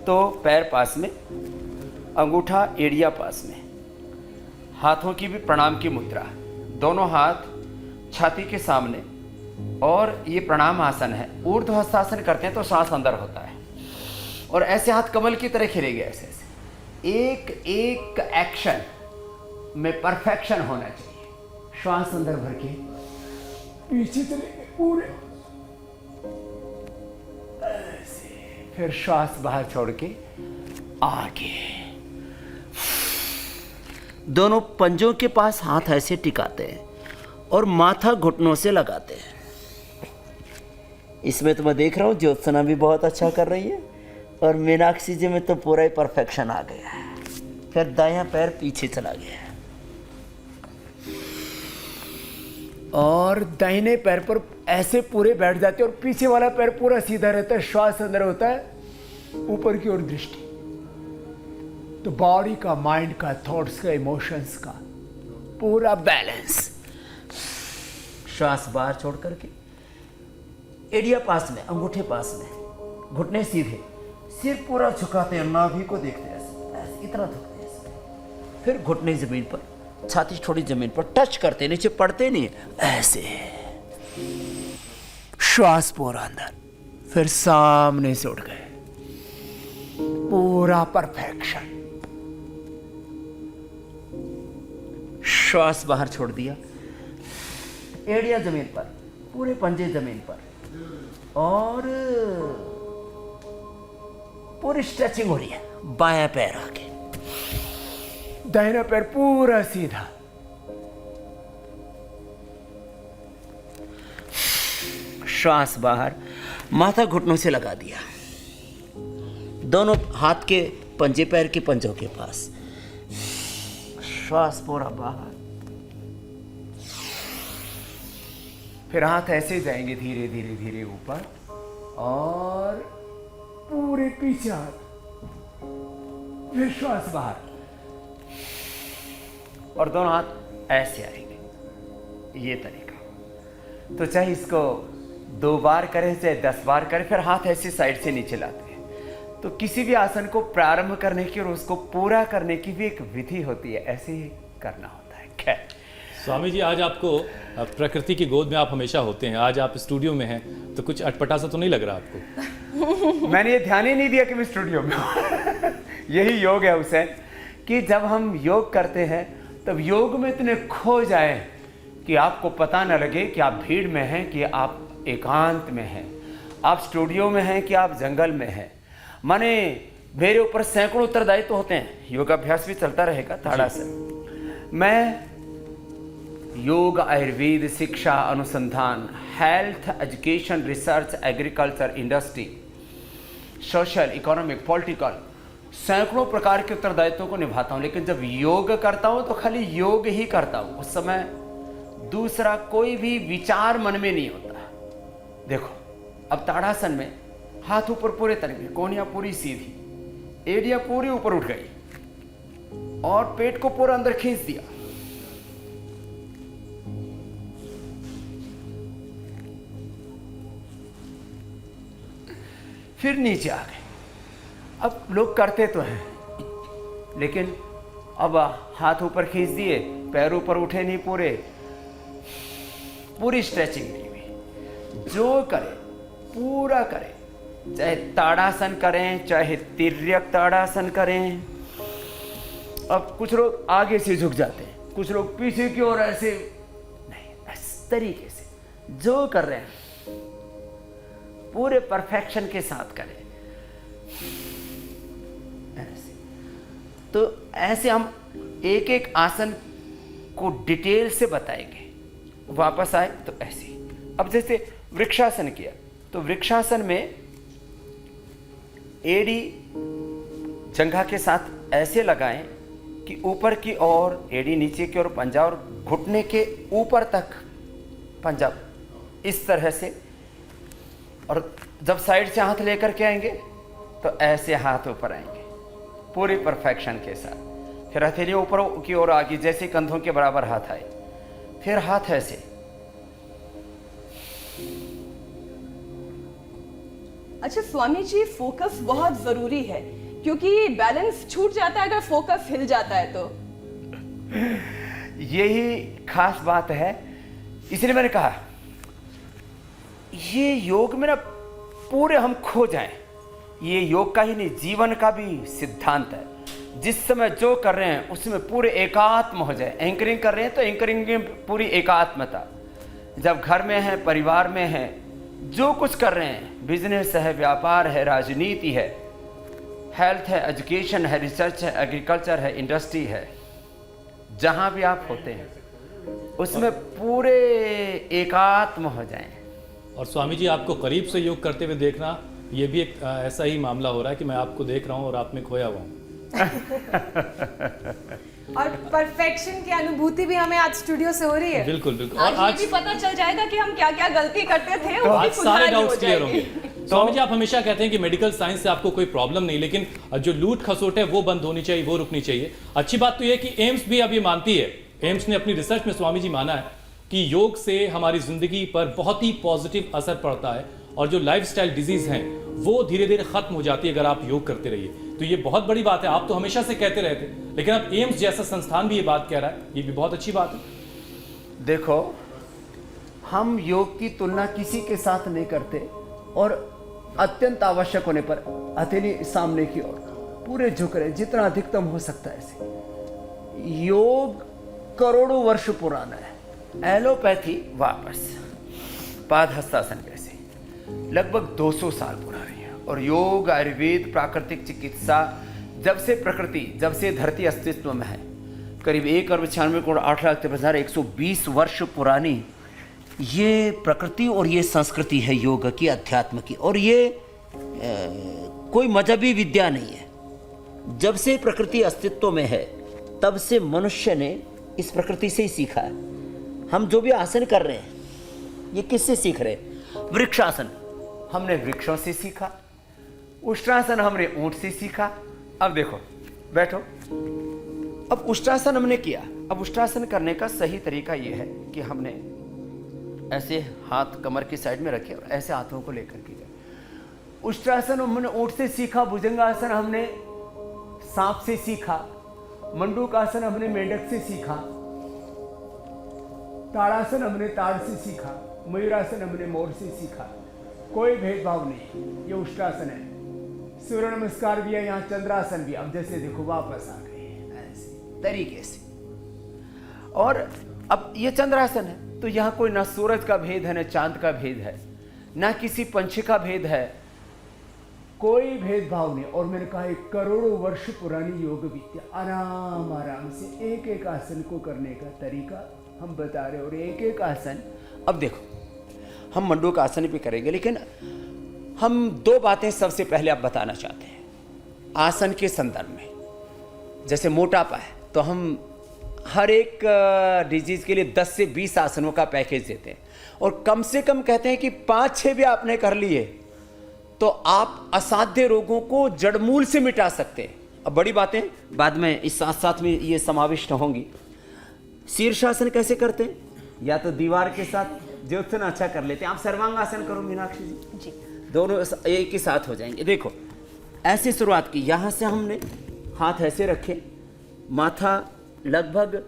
तो पैर पास में, अंगूठा एड़िया पास में, हाथों की भी प्रणाम की मुद्रा, दोनों हाथ छाती के सामने। और ये प्रणाम आसन है। ऊर्ध्व हस्तासन करते हैं तो सांस अंदर होता है और ऐसे हाथ कमल की तरह खिलेंगे, ऐसे ऐसे। एक एक एक्शन में परफेक्शन होना चाहिए। श्वास अंदर भर के पीछे चलेंगे पूरे ऐसे, फिर श्वास बाहर छोड़ के आगे। दोनों पंजों के पास हाथ ऐसे टिकाते हैं और माथा घुटनों से लगाते हैं। इसमें तो मैं देख रहा हूँ ज्योत्सना भी बहुत अच्छा कर रही है और मीनाक्षी जी में तो पूरा ही परफेक्शन आ गया है। फिर दायां पैर पीछे चला गया और दाहिने पैर पर ऐसे पूरे बैठ जाते हैं और पीछे वाला पैर पूरा सीधा रहता है। श्वास अंदर होता है, ऊपर की ओर दृष्टि। तो बॉडी का, माइंड का, थॉट्स का, इमोशंस का पूरा बैलेंस। श्वास बाहर छोड़ करके एड़िया पास में, अंगूठे पास में, घुटने सीधे, सिर पूरा झुकाते हैं, नाभि को देखते हैं ऐसे, इतना झुकते हैं ऐसे। फिर घुटने जमीन पर, छाती थोड़ी जमीन पर टच करते, नीचे पड़ते नहीं ऐसे। श्वास पूरा अंदर, फिर सामने से उठ गए, पूरा परफेक्शन। श्वास बाहर छोड़ दिया, एड़िया जमीन पर, पूरे पंजे जमीन पर और पूरी स्ट्रेचिंग हो रही है। बायां पैर आगे, दाहिना पैर पूरा सीधा। श्वास बाहर, माथा घुटनों से लगा दिया, दोनों हाथ के पंजे पैर के पंजों के पास। श्वास पूरा बाहर, फिर हाथ ऐसे जाएंगे धीरे धीरे धीरे ऊपर और पूरे पीछे हाथ, फिर श्वास बाहर और दोनों हाथ ऐसे आएंगे। ये तरीका। तो चाहे इसको 2 बार करें चाहे 10 बार करें, फिर हाथ ऐसे साइड से नीचे लाते हैं। तो किसी भी आसन को प्रारंभ करने की और उसको पूरा करने की भी एक विधि होती है, ऐसे ही करना होता है। खैर स्वामी जी, आज आपको प्रकृति की गोद में आप हमेशा होते हैं, आज आप स्टूडियो में हैं, तो कुछ अटपटा सा तो नहीं लग रहा आपको? मैंने ये ध्यान ही नहीं दिया कि मैं स्टूडियो में हूँ। यही योग है हुसैन, कि जब हम योग करते हैं तब योग में इतने खो जाए कि आपको पता न लगे कि आप भीड़ में हैं कि आप एकांत में हैं, आप स्टूडियो में हैं कि आप जंगल में हैं। माने मेरे ऊपर सैकड़ों उत्तरदायित्व तो होते हैं, योगाभ्यास भी चलता रहेगा ताड़ासन। मैं योग, आयुर्वेद, शिक्षा, अनुसंधान, health, education, research, agriculture, industry, social, economic, political, सैकड़ों प्रकार के उत्तरदायित्वों को निभाता हूं। लेकिन जब योग करता हूं तो खाली योग ही करता हूं, उस समय दूसरा कोई भी विचार मन में नहीं होता। देखो अब ताड़ासन में हाथ ऊपर पूरे तरीके, कोहनियां पूरी सीधी, एड़ियां पूरी ऊपर उठ गई और पेट को पूरा अंदर खींच दिया। फिर नीचे आ गए। अब लोग करते तो हैं लेकिन अब हाथ ऊपर खींच दिए, पैर ऊपर उठे नहीं, पूरी स्ट्रेचिंग नहीं हुई। जो करे पूरा करें, चाहे ताड़ासन करें चाहे तिर्यक ताड़ासन करें। अब कुछ लोग आगे से झुक जाते हैं, कुछ लोग पीछे की ओर ऐसे नहीं, इस तरीके से जो कर रहे हैं पूरे परफेक्शन के साथ करें। ऐसे तो ऐसे हम एक एक आसन को डिटेल से बताएंगे। वापस आए तो ऐसे। अब जैसे वृक्षासन किया तो वृक्षासन में एड़ी जंघा के साथ ऐसे लगाएं कि ऊपर की ओर एड़ी, नीचे की ओर पंजा और घुटने के ऊपर तक पंजा, इस तरह से। और जब साइड से हाथ लेकर के आएंगे तो ऐसे हाथ ऊपर आएंगे पूरी परफेक्शन के साथ। फिर हथेली ऊपर की ओर आगे, जैसे कंधों के बराबर हाथ आए। फिर हाथ ऐसे, अच्छा स्वामी जी, फोकस बहुत जरूरी है क्योंकि बैलेंस छूट जाता है अगर फोकस हिल जाता है तो। यही खास बात है, इसलिए मैंने कहा ये योग में ना पूरे हम खो जाएं। ये योग का ही नहीं, जीवन का भी सिद्धांत है। जिस समय जो कर रहे हैं उसमें पूरे एकात्म हो जाए। एंकरिंग कर रहे हैं तो एंकरिंग में पूरी एकात्मता। जब घर में है, परिवार में है, जो कुछ कर रहे हैं, बिजनेस है, व्यापार है, राजनीति है, हेल्थ है, एजुकेशन है, रिसर्च है, एग्रीकल्चर है, इंडस्ट्री है, जहां भी आप होते हैं उसमें पूरे एकात्म हो जाएं। और स्वामी जी, आपको करीब से योग करते हुए देखना, ये भी एक ऐसा ही मामला हो रहा है कि मैं आपको देख रहा हूँ और आप में खोया हुआ हूँ। और परफेक्शन की अनुभूति भी हमें आज स्टूडियो से हो रही है। बिल्कुल बिल्कुल। आज और ये भी पता चल जाएगा कि हम क्या क्या गलती करते थे, तो आज सारे डाउट्स क्लियर जाएंगे। होंगे। स्वामी जी, आप हमेशा कहते हैं कि मेडिकल साइंस से आपको कोई प्रॉब्लम नहीं, लेकिन जो लूट खसोट है वो बंद होनी चाहिए, वो रुकनी चाहिए। अच्छी बात तो ये है कि एम्स भी अब ये मानती है, एम्स ने अपनी रिसर्च में स्वामी जी माना है कि योग से हमारी जिंदगी पर बहुत ही पॉजिटिव असर पड़ता है और जो लाइफस्टाइल डिजीज हैं वो धीरे धीरे खत्म हो जाती है अगर आप योग करते रहिए। तो ये बहुत बड़ी बात है। आप तो हमेशा से कहते रहते, लेकिन अब एम्स जैसा संस्थान भी ये बात कह रहा है, ये भी बहुत अच्छी बात है। देखो, हम योग की तुलना किसी के साथ नहीं करते और अत्यंत आवश्यक होने पर हथेली सामने की ओर पूरे झुक रहे, जितना अधिकतम हो सकता है ऐसे। योग करोड़ों वर्ष पुराना है। एलोपैथी वापस पाद हस्तासन कैसे लगभग 200 साल पुरानी है। और योग, आयुर्वेद, प्राकृतिक चिकित्सा, जब से धरती अस्तित्व में है, करीब 1,96,08,53,120 वर्ष पुरानी ये प्रकृति और ये संस्कृति है योग की, अध्यात्म की। और ये कोई मजहबी विद्या नहीं है। जब से प्रकृति अस्तित्व में है तब से मनुष्य ने इस प्रकृति से ही सीखा है। हम जो भी आसन कर रहे हैं ये किससे सीख रहे हैं? वृक्षासन हमने वृक्षों से सीखा, उष्ट्रासन हमने ऊंट से सीखा। अब देखो, बैठो। अब उष्ट्रासन हमने किया। अब उष्ट्रासन करने का सही तरीका यह है कि हमने ऐसे हाथ कमर की साइड में रखे और ऐसे हाथों को लेकर के गए। उष्ट्रासन हमने ऊंट से सीखा, भुजंगासन हमने सांप से सीखा, मंडूकासन हमने मेंढक से सीखा, ताड़ासन हमने ताड़ से सीखा, मयूरासन हमने मोर से सीखा। कोई भेदभाव नहीं, ये उष्ट्रासन है। सूर्य नमस्कार भी है, यहाँ चंद्रासन भी। अब जैसे देखो वापस आ गए ऐसे तरीके से। और अब ये चंद्रासन है तो यहाँ कोई ना सूरज का भेद है, ना चांद का भेद है, ना किसी पंछी का भेद है, कोई भेदभाव नहीं। और मैंने कहा 1 करोड़ों वर्ष पुरानी योग विद्या, आराम आराम से एक एक आसन को करने का तरीका हम बता रहे। और एक एक आसन, अब देखो हम मंडूक आसन भी करेंगे, लेकिन हम 2 बातें सबसे पहले आप बताना चाहते हैं आसन के संदर्भ में। जैसे मोटापा है तो हम हर एक डिजीज के लिए 10 से 20 आसनों का पैकेज देते हैं और कम से कम कहते हैं कि 5-6 भी आपने कर लिए तो आप असाध्य रोगों को जड़मूल से मिटा सकते हैं। अब बड़ी बातें बाद में इस साथ साथ में ये समाविष्ट होंगी। शीर्षासन कैसे करते हैं? या तो दीवार के साथ ज्योत्सन अच्छा कर लेते हैं। आप सर्वांगासन करो मीनाक्षी जी, दोनों एक ही साथ हो जाएंगे। देखो ऐसे शुरुआत की, यहाँ से हमने हाथ ऐसे रखे, माथा लगभग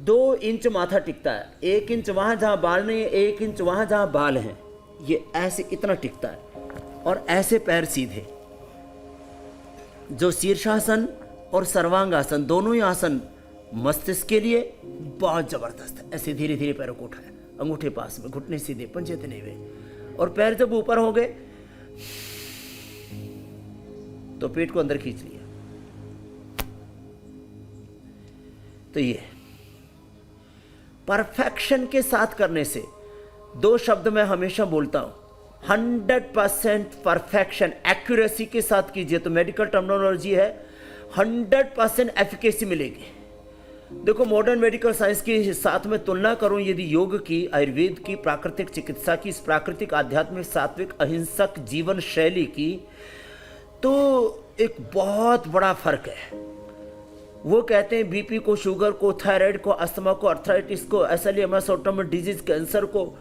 2 इंच माथा टिकता है। 1 इंच वहाँ जहाँ बाल नहीं है, 1 इंच वहाँ जहाँ बाल हैं, ये ऐसे इतना टिकता है। और ऐसे पैर सीधे। जो शीर्षासन और सर्वांगासन दोनों ही आसन मस्तिष्क के लिए बहुत जबरदस्त है। ऐसे धीरे धीरे पैरों को उठाया, अंगूठे पास में, घुटने सीधे, पंजे तने हुए, और पैर जब ऊपर हो गए तो पेट को अंदर खींच लिया। तो ये परफेक्शन के साथ करने से 2 शब्द मैं हमेशा बोलता हूं, 100% परफेक्शन, एक्यूरेसी के साथ कीजिए तो मेडिकल टर्मिनोलॉजी है 100% एफिकेसी मिलेगी। देखो मॉडर्न मेडिकल साइंस के साथ में तुलना करूं यदि योग की, आयुर्वेद की, प्राकृतिक चिकित्सा की, इस प्राकृतिक आध्यात्मिक सात्विक अहिंसक जीवन शैली की, तो एक बहुत बड़ा फर्क है। वो कहते हैं बीपी को, शुगर को, थायराइड को, अस्थमा को, अर्थराइटिस को, एसएलएमएस, ऑटोइम्यून डिजीज, कैंसर को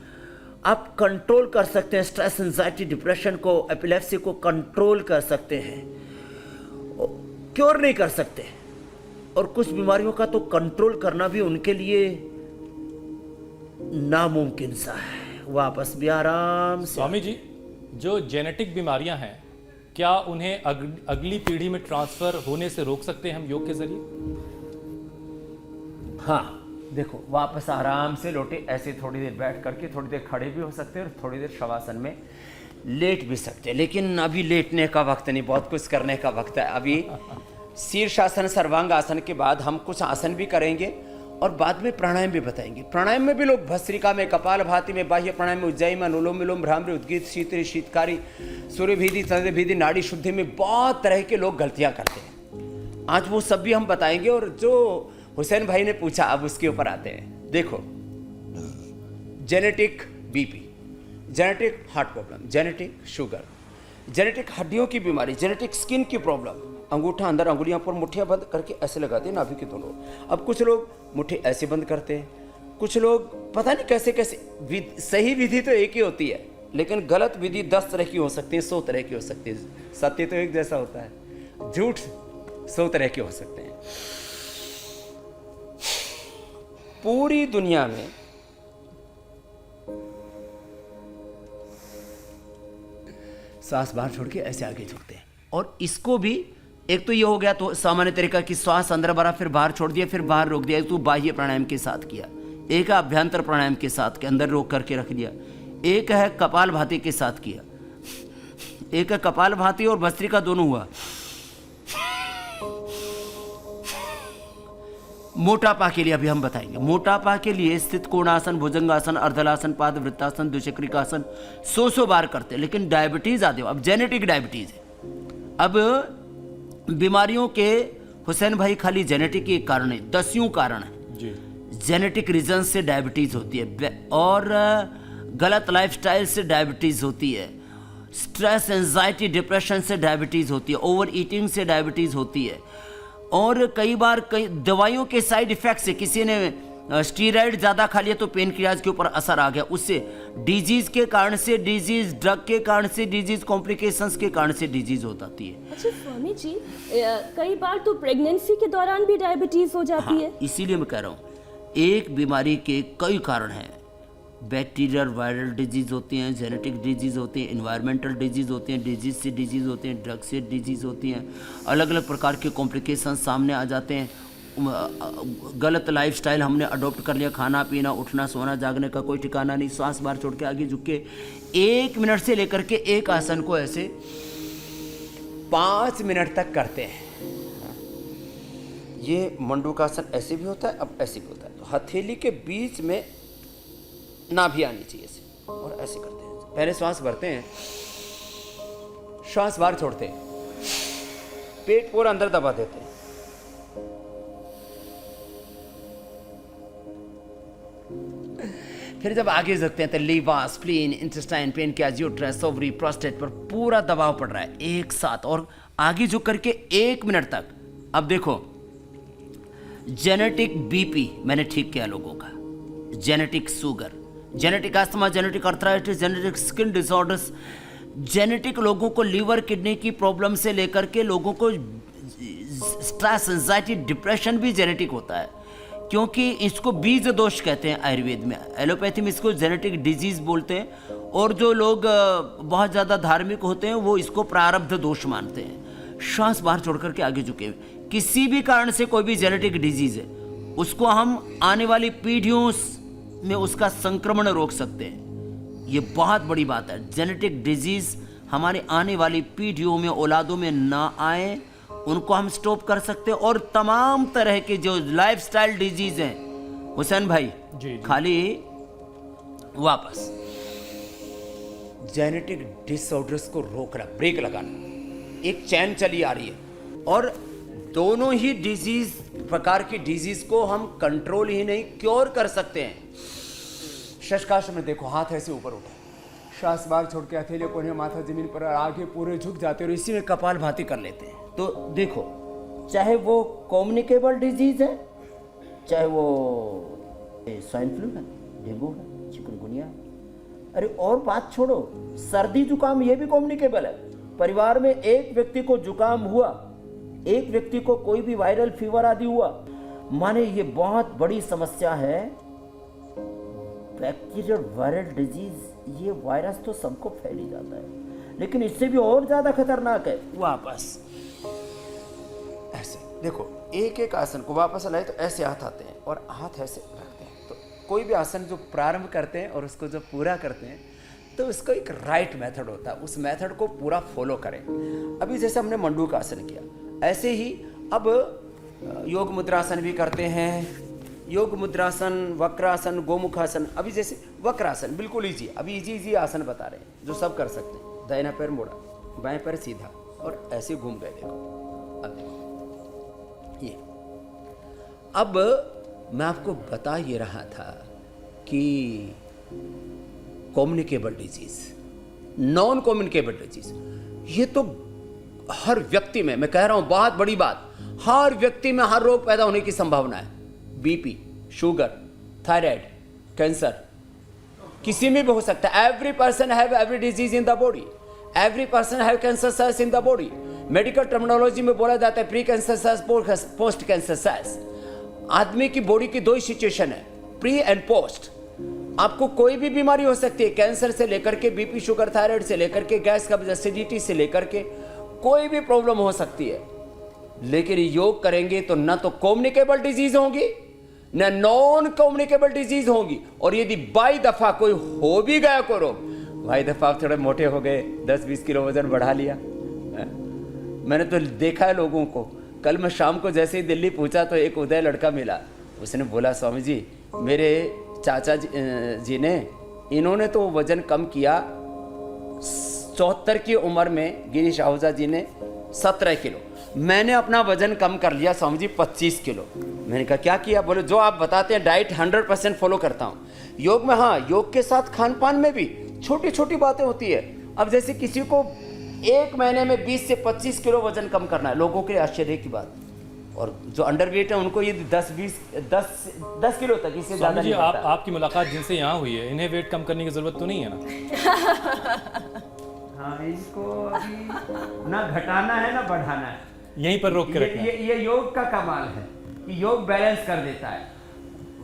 आप कंट्रोल कर सकते हैं स्ट्रेस, एंजाइटी, डिप्रेशन को, एपिलेप्सी को कंट्रोल कर सकते हैं, क्योर नहीं कर सकते। और कुछ बीमारियों का तो कंट्रोल करना भी उनके लिए नामुमकिन सा है। वापस भी आराम से। स्वामी जी, जो जेनेटिक बीमारियां हैं, क्या उन्हें अगली पीढ़ी में ट्रांसफर होने से रोक सकते हैं हम योग के जरिए? हाँ, देखो वापस आराम से लौटे, ऐसे थोड़ी देर बैठ करके, थोड़ी देर खड़े भी हो सकते हैं और थोड़ी देर शवासन में लेट भी सकते हैं। लेकिन अभी लेटने का वक्त नहीं, बहुत कुछ करने का वक्त है। अभी शीर्षासन, सर्वांग आसन के बाद हम कुछ आसन भी करेंगे और बाद में प्राणायाम भी बताएंगे। प्राणायाम में भी लोग भस्त्रिका में, कपालभाति में, बाह्य प्राणायाम में, उज्जयी में, अनुलोम विलोम, भ्रामरी, उद्गीत, शीतरी, शीतकारी, सूर्यभीति, चंद्रभीति, नाड़ी शुद्धि में बहुत तरह के लोग गलतियां करते हैं। आज वो सब भी हम बताएंगे। और जो हुसैन भाई ने पूछा, अब उसके ऊपर आते हैं। देखो, genetic BP, genetic heart problem, genetic sugar, genetic हड्डियों की बीमारी, जेनेटिक स्किन की प्रॉब्लम, अंगूठा अंदर, अंगुलियां पर मुट्ठियां बंद करके ऐसे लगाते हैं नाभि के दोनों। अब कुछ लोग मुट्ठी ऐसे बंद करते हैं, कुछ लोग पता नहीं कैसे कैसे। सही विधि तो एक ही होती है, लेकिन गलत विधि 10 तरह की हो सकती है, 100 तरह की हो सकती है। सत्य तो एक जैसा होता है, झूठ 100 तरह के हो सकते हैं। पूरी दुनिया में सांस बाहर छोड़ के ऐसे आगे झुकते हैं। और इसको भी, एक तो ये हो गया तो सामान्य तरीका कि श्वास अंदर भरा, फिर बाहर छोड़ दिया, फिर बाहर रोक दिया। तो बाह्य प्राणायाम के साथ किया। एक है अभ्यंतर प्राणायाम के साथ के अंदर रोक करके रख दिया। एक है कपालभाति के साथ किया। एक है कपालभाति और भस्त्रिका दोनों हुआ। मोटापा के लिए अभी हम बताएंगे। मोटापा के लिए स्थित कोणासन, भुजंगासन, अर्धलासन, पाद वृत्तासन, द्विचक्रिकासन 100 बार करते हैं। लेकिन डायबिटीज आते हो, अब जेनेटिक डायबिटीज है। अब बीमारियों के हुसैन भाई खाली जेनेटिक के कारण है, 10 कारण है जी। जेनेटिक रीजन से डायबिटीज होती है, और गलत लाइफस्टाइल से डायबिटीज होती है, स्ट्रेस, एंजाइटी, डिप्रेशन से डायबिटीज होती है, ओवर ईटिंग से डायबिटीज होती है। और कई बार कई दवाइयों के साइड इफेक्ट से, किसी ने स्टीरॉयड ज़्यादा खा लिया तो पेनक्रियाज के ऊपर असर आ गया, उससे डिजीज के कारण से डिजीज, ड्रग के कारण से डिजीज, कॉम्प्लिकेशंस के कारण से डिजीज हो जाती है। अच्छा स्वामी जी, कई बार तो प्रेगनेंसी के दौरान भी डायबिटीज हो जाती है। इसीलिए मैं कह रहा हूँ, एक बीमारी के कई कारण हैं। बैक्टीरियल वायरल डिजीज होती हैं, जेनेटिक डिजीज होती हैं, इन्वायरमेंटल डिजीज होती हैं, डिजीज से डिजीज होती हैं, ड्रग से डिजीज होती हैं। अलग अलग प्रकार के कॉम्प्लिकेशन सामने आ जाते हैं। गलत लाइफस्टाइल हमने अडॉप्ट कर लिया, खाना पीना, उठना सोना, जागने का कोई ठिकाना नहीं, सांस बाहर छोड़ के आगे झुक के 1 मिनट से लेकर के एक आसन को ऐसे 5 मिनट तक करते हैं। ये मंडूकासन ऐसे भी होता है, अब ऐसे भी होता है। तो हथेली के बीच में नाभि आनी चाहिए ऐसे, और ऐसे करते हैं। पहले श्वास भरते हैं, श्वास बाहर छोड़ते हैं, पेट पूरा अंदर दबा देते हैं। फिर जब आगे झुकते हैं तो liver, spleen, intestine, pancreas, uterus, ovary, prostate पर पूरा दबाव पड़ रहा है एक साथ, और आगे झुक करके 1 मिनट तक। अब देखो, जेनेटिक बीपी मैंने ठीक किया लोगों का, genetic sugar, genetic asthma, genetic arthritis, genetic skin disorders, genetic लोगों को लीवर, किडनी की प्रॉब्लम से लेकर के लोगों को स्ट्रेस, एंजाइटी, डिप्रेशन भी जेनेटिक होता है, क्योंकि इसको बीज दोष कहते हैं आयुर्वेद में। एलोपैथी में इसको जेनेटिक डिजीज बोलते हैं, और जो लोग बहुत ज़्यादा धार्मिक होते हैं वो इसको प्रारब्ध दोष मानते हैं। श्वास बाहर छोड़ करके आगे झुके हुए, किसी भी कारण से कोई भी जेनेटिक डिजीज है, उसको हम आने वाली पीढ़ियों में उसका संक्रमण रोक सकते हैं। ये बहुत बड़ी बात है। जेनेटिक डिजीज हमारे आने वाली पीढ़ियों में, औलादों में ना आए, उनको हम स्टॉप कर सकते हैं। और तमाम तरह के जो लाइफस्टाइल डिजीज हैं हुसैन भाई जी। खाली वापस जेनेटिक डिसऑर्डर्स को रोकना, ब्रेक लगाना, एक चैन चली आ रही है, और दोनों ही डिजीज, प्रकार की डिजीज को हम कंट्रोल ही नहीं क्योर कर सकते हैं। शशकासन में देखो, हाथ ऐसे ऊपर उठा, श्वास बाहर छोड़ के हथेली कोने, माथा जमीन पर, आगे पूरे झुक जाते हैं, और इसी में कपालभाति कर लेते हैं। तो देखो, चाहे वो कम्युनिकेबल डिजीज है, चाहे वो स्वाइन फ्लू है, डेंगू है, चिकनगुनिया, अरे और बात छोड़ो, सर्दी जुकाम ये भी कम्युनिकेबल है। परिवार में एक व्यक्ति को जुकाम हुआ, एक व्यक्ति को कोई भी वायरल फीवर आदि हुआ, माने ये बहुत बड़ी समस्या है। बैक्टीरियल वायरल डिजीज, ये वायरस तो सबको फैल ही जाता है, लेकिन इससे भी और ज्यादा खतरनाक है। वापस ऐसे देखो, एक एक आसन को वापस लाए तो ऐसे हाथ आते हैं और हाथ ऐसे रखते हैं। तो कोई भी आसन जो प्रारंभ करते हैं और उसको जो पूरा करते हैं तो उसको एक राइट मेथड होता है, उस मेथड को पूरा फॉलो करें। अभी जैसे हमने मंडूक आसन किया, ऐसे ही अब योग मुद्रासन भी करते हैं। योग मुद्रासन, वक्रासन, गोमुखासन। अभी जैसे वक्रासन बिल्कुल इजी, अभी इजी आसन बता रहे हैं जो सब कर सकते हैं। दाहिना पैर मोड़ा, बाएं पैर सीधा और ऐसे घूम गए। देखो अब देखो ये। अब मैं आपको बता ये रहा था कि communicable disease, non communicable disease, ये तो हर व्यक्ति में, मैं कह रहा हूं बहुत बड़ी बात, हर व्यक्ति में हर रोग पैदा होने की संभावना है। बीपी, शुगर, थायराइड, कैंसर, किसी में भी हो सकता है। Every person have every disease in the body, every person have cancer cells in the body. Medical terminology में बोला जाता है pre cancer cells, post cancer cells. आदमी की बॉडी की दो ही सिचुएशन है, प्री एंड पोस्ट। आपको कोई भी बीमारी हो सकती है, कैंसर से लेकर के बीपी, शुगर, थायराइड से लेकर के गैस, कब्ज, एसिडिटी से लेकर के कोई भी प्रॉब्लम हो सकती है। लेकिन योग करेंगे तो ना तो कम्युनिकेबल डिजीज होंगी ना नॉन कम्युनिकेबल डिजीज होंगी। और यदि बाई दफा कोई हो भी गया को रोग, बाई दफा आप थोड़े मोटे हो गए, 10-20 किलो वजन बढ़ा लिया। मैंने तो देखा है लोगों को। कल मैं शाम को जैसे ही दिल्ली पहुंचा तो एक उदय लड़का मिला, उसने बोला स्वामी जी मेरे चाचा जी ने, इन्होंने तो वजन कम किया 74 की उम्र में, गिरीश आहूजा जी ने 17 किलो, मैंने अपना वजन कम कर लिया स्वामी जी 25 किलो। मैंने कहा क्या किया? बोले जो आप बताते हैं डाइट 100% फॉलो करता हूँ। योग में, हाँ, योग के साथ खान पान में भी छोटी छोटी बातें होती है। अब जैसे किसी को एक महीने में 20 से 25 किलो वजन कम करना है, लोगों के लिए आश्चर्य की बात। और जो अंडरवेट है उनको ये 10 किलो तक, इससे ज्यादा नहीं पड़ता। आपकी मुलाकात जिनसे यहाँ हुई है, इन्हें वेट कम करने की जरूरत तो नहीं है ना? हाँ, इनको अभी ना घटाना है ना बढ़ाना है, यहीं पर रोक के रखना है। ये योग का कमाल है कि योग बैलेंस कर देता है,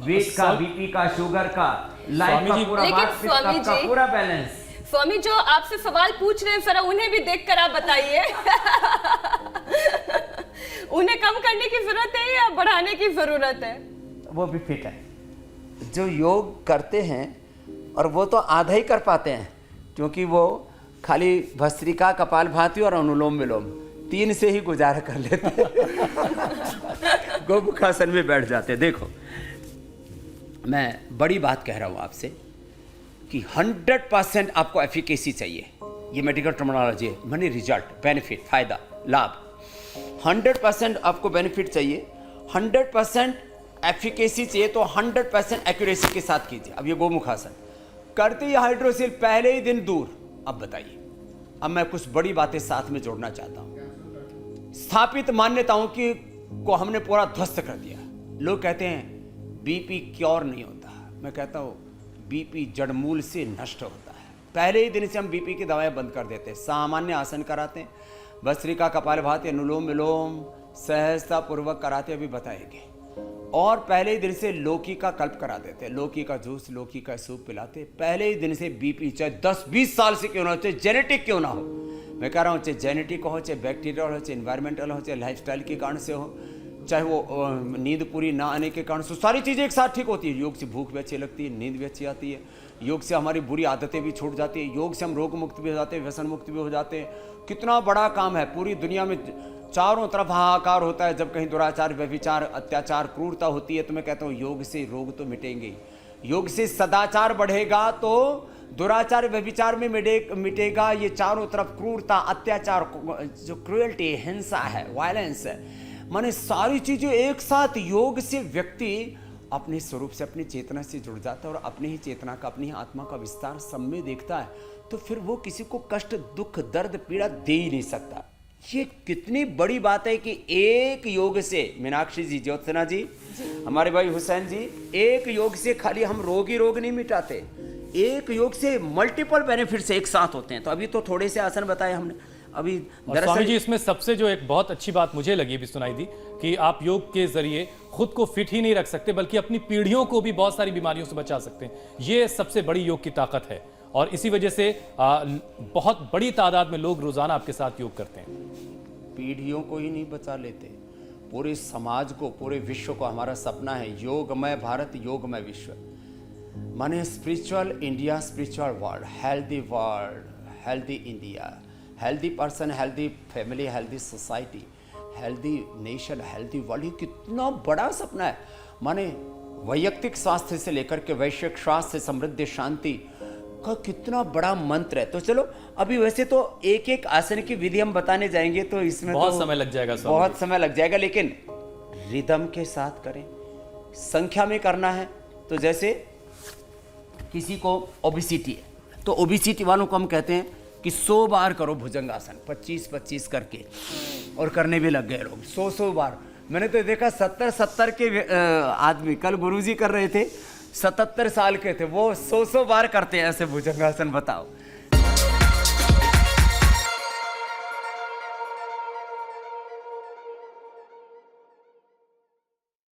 वेट का, बीपी का, शुगर का, लाइफ का, पूरा बात का पूरा बैलेंस। स्वामी जो आपसे सवाल पूछ रहे हैं जरा उन्हें भी देखकर आप बताइए। उन्हें कम करने की जरूरत है या बढ़ाने की जरूरत है? वो भी फिट है। जो योग करते हैं और वो तो आधा ही कर पाते हैं, क्योंकि वो खाली भस्त्रिका, कपालभाति और अनुलोम विलोम 3 से ही गुजारा कर लेते हैं। गोमुखासन में बैठ जाते हैं। देखो मैं बड़ी बात कह रहा हूं आपसे कि 100% आपको एफिकेसी चाहिए। ये मेडिकल टर्मिनोलॉजी है, मनी, रिजल्ट, बेनिफिट, फायदा, लाभ। 100% आपको बेनिफिट चाहिए, 100% एफिकेसी चाहिए, तो 100% एक्यूरेसी के साथ कीजिए। अब ये गोमुखासन करते ही हाइड्रोसिल पहले ही दिन दूर। अब बताइए, अब मैं कुछ बड़ी बातें साथ में जोड़ना चाहता हूं। स्थापित मान्यताओं की को हमने पूरा ध्वस्त कर दिया। लोग कहते हैं बीपी क्योर नहीं होता, मैं कहता हूं बीपी जड़मूल से नष्ट होता है। पहले ही दिन से हम बीपी की दवाएं बंद कर देते हैं, सामान्य आसन कराते हैं, भस्त्रिका, कपालभाति, अनुलोम विलोम सहजता पूर्वक कराते, अभी बताएंगे। और पहले ही दिन से लौकी का कल्प करा देते हैं, लौकी का जूस, लौकी का सूप पिलाते। पहले ही दिन से बीपी चाहे 10-20 साल से क्यों ना हो, चाहे जेनेटिक क्यों ना हो, मैं कह रहा हूँ, चाहे जेनेटिक हो, चाहे बैक्टीरियल हो, चाहे इन्वायरमेंटल हो, चाहे लाइफस्टाइल के कारण से हो, चाहे वो नींद पूरी ना आने के कारण से, सारी चीज़ें एक साथ ठीक होती है। योग से भूख भी अच्छी लगती है, नींद भी अच्छी आती है, योग से हमारी बुरी आदतें भी छूट जाती है, योग से हम रोग मुक्त भी हो जाते हैं, व्यसन मुक्त भी हो जाते हैं। कितना बड़ा काम है। पूरी दुनिया में चारों तरफ हाहाकार होता है जब कहीं दुराचार, व्यभिचार, अत्याचार, क्रूरता होती है, तो मैं कहता हूँ योग से रोग तो मिटेंगे। योग से सदाचार बढ़ेगा तो दुराचार, व्यभिचार में मिटेगा। ये चारों तरफ क्रूरता, अत्याचार, जो क्रूएल्टी, हिंसा है, वायलेंस है, माने सारी चीजें एक साथ। योग से व्यक्ति अपने स्वरूप से, अपनी चेतना से जुड़ जाता है और अपनी ही चेतना का, अपनी ही आत्मा का विस्तार सब में देखता है, तो फिर वो किसी को कष्ट, दुख, दर्द, पीड़ा दे ही नहीं सकता। ये कितनी बड़ी बात है कि एक योग से, मीनाक्षी जी, ज्योत्सना जी, हमारे भाई हुसैन जी, एक योग से खाली हम रोग ही रोग नहीं मिटाते, एक योग से मल्टीपल बेनिफिट्स एक साथ होते हैं। तो अभी तो थोड़े से आसन बताए हमने, अभी और स्वामी दरअसल जी इसमें सबसे जो एक बहुत अच्छी बात मुझे लगी भी सुनाई दी कि आप योग के जरिए खुद को फिट ही नहीं रख सकते बल्कि अपनी पीढ़ियों को भी बहुत सारी बीमारियों से बचा सकते हैं। ये सबसे बड़ी योग की ताकत है और इसी वजह से बहुत बड़ी तादाद में लोग रोजाना आपके साथ योग करते हैं। पीढ़ियों को ही नहीं बचा लेते, पूरे समाज को, पूरे विश्व को। हमारा सपना है योगमय भारत, योगमय विश्व, माने spiritual India, spiritual world, healthy India, healthy person, healthy family, healthy society, healthy nation, healthy world. ये कितना बड़ा सपना है। माने वैयक्तिक स्वास्थ्य से लेकर के वैश्विक स्वास्थ्य, समृद्धि, शांति का कितना बड़ा मंत्र है। तो चलो अभी वैसे तो एक एक आसन की विधि हम बताने जाएंगे तो इसमें बहुत तो समय लग जाएगा स्वामी बहुत जी। समय लग जाएगा, लेकिन रिदम के साथ करें, संख्या में करना है। तो जैसे किसी को ओबिसिटी है तो ओबिसिटी वालों को हम कहते हैं कि 100 बार करो भुजंगासन, 25-25 करके, और करने भी लग गए लोग 100 बार। मैंने तो देखा 70 के आदमी, कल गुरुजी कर रहे थे, 77 साल के थे, वो 100 बार करते हैं ऐसे भुजंगासन। बताओ